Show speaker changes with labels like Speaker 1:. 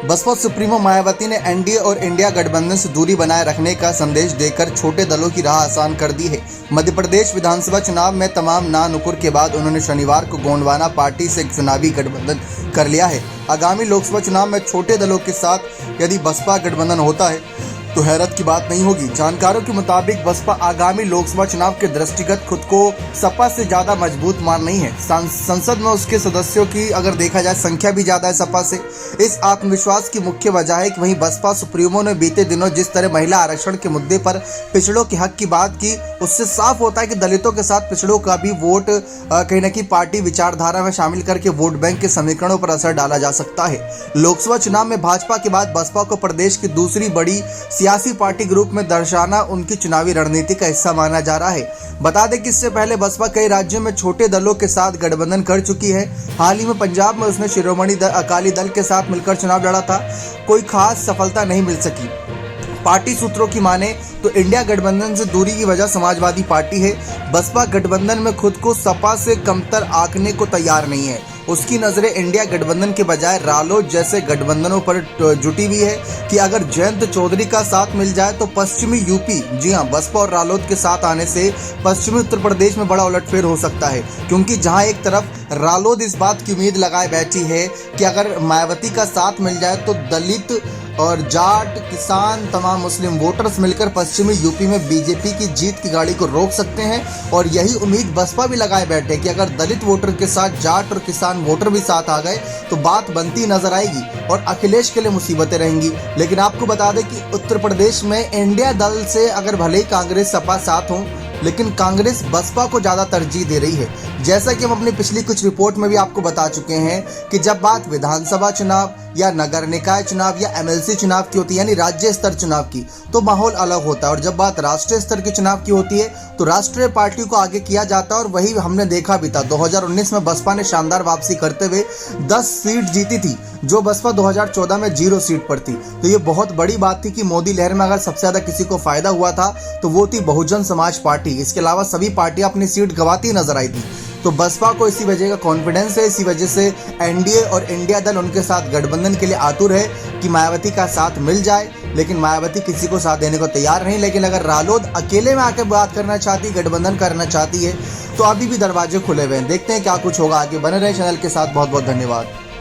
Speaker 1: Baspa supremo Mayawati ने NDA और India गठबंधन से दूरी बनाए रखने का संदेश देकर छोटे दलों की राह आसान कर दी है। मध्य प्रदेश विधानसभा चुनाव में तमाम ना नुकुर के बाद उन्होंने शनिवार को गोंडवाना पार्टी से चुनावी गठबंधन कर लिया है। आगामी लोकसभा चुनाव में छोटे दलों के साथ यदि बसपा गठबंधन होता है तो हैरत की बात नहीं होगी। जानकारों के मुताबिक बसपा आगामी लोकसभा चुनाव के दृष्टिगत खुद को सपा से ज्यादा मजबूत मान रही है। संसद में उसके सदस्यों की अगर देखा जाए संख्या भी ज्यादा है सपा से। इस आत्मविश्वास की मुख्य वजह है कि वहीं बसपा सुप्रीमो ने बीते दिनों जिस तरह महिला आरक्षण के मुद्दे पर पिछड़ों के हक की बात की, उससे साफ होता है कि दलितों के साथ पिछड़ों का भी वोट कहीं न कहीं पार्टी विचारधारा में शामिल करके वोट बैंक के समीकरणों पर असर डाला जा सकता है। लोकसभा चुनाव में भाजपा के बाद बसपा को प्रदेश की दूसरी बड़ी सियासी पार्टी ग्रुप में दर्शाना उनकी चुनावी रणनीति का हिस्सा माना जा रहा है। बता दें कि इससे पहले बसपा कई राज्यों में छोटे दलों के साथ गठबंधन कर चुकी है। हाल ही में पंजाब में उसने शिरोमणि अकाली दल के साथ मिलकर चुनाव लड़ा था। कोई खास सफलता नहीं मिल सकी। पार्टी सूत्रों की माने तो इंडिया गठबंधन से दूरी की वजह समाजवादी पार्टी है। बसपा गठबंधन में खुद को सपा से कमतर आंकने को तैयार नहीं है। उसकी नजरें इंडिया गठबंधन के बजाय रालोद जैसे गठबंधनों पर जुटी हुई है कि अगर जयंत चौधरी का साथ मिल जाए तो पश्चिमी यूपी, जी हां, बसपा और रालोद के साथ आने से पश्चिमी उत्तर प्रदेश में बड़ा उलटफेर हो सकता है। क्योंकि जहां एक तरफ रालोद इस बात की उम्मीद लगाए बैठी है कि अगर मायावती का साथ मिल जाए तो दलित और जाट, किसान, तमाम मुस्लिम वोटर्स मिलकर पश्चिमी यूपी में बीजेपी की जीत की गाड़ी को रोक सकते हैं। और यही उम्मीद बसपा भी लगाए बैठे कि अगर दलित वोटर के साथ जाट और किसान वोटर भी साथ आ गए तो बात बनती नजर आएगी और अखिलेश के लिए मुसीबतें रहेंगी। लेकिन आपको बता दें कि उत्तर प्रदेश में इंडिया दल से अगर भले ही कांग्रेस सपा साथ हों, लेकिन कांग्रेस बसपा को ज्यादा तरजीह दे रही है। जैसा कि हम अपनी पिछली कुछ रिपोर्ट में भी आपको बता चुके हैं कि जब बात विधानसभा चुनाव या नगर निकाय चुनाव या एमएलसी चुनाव की होती है, यानी राज्य स्तर चुनाव की, तो माहौल अलग होता है। और जब बात राष्ट्रीय स्तर के चुनाव की होती है तो राष्ट्रीय पार्टी को आगे किया जाता है। और वही हमने देखा भी था। 2019 में बसपा ने शानदार वापसी करते हुए 10 सीट जीती थी, जो बसपा 2014 में 0 सीट पर थी। तो ये बहुत बड़ी बात थी कि मोदी लहर में अगर सबसे ज्यादा किसी को फायदा हुआ था तो वो थी बहुजन समाज पार्टी। इसके अलावा सभी पार्टियां अपनी सीट गंवाती नजर आई थी। तो बसपा को इसी वजह का कॉन्फिडेंस है। इसी वजह से एनडीए और इंडिया दल उनके साथ गठबंधन के लिए आतुर है कि मायावती का साथ मिल जाए। लेकिन मायावती किसी को साथ देने को तैयार नहीं। लेकिन अगर रालोद अकेले में आकर बात करना चाहती, गठबंधन करना चाहती है, तो अभी भी दरवाजे खुले हुए हैं। देखते हैं क्या कुछ होगा आगे। बने रहे चैनल के साथ। बहुत बहुत धन्यवाद।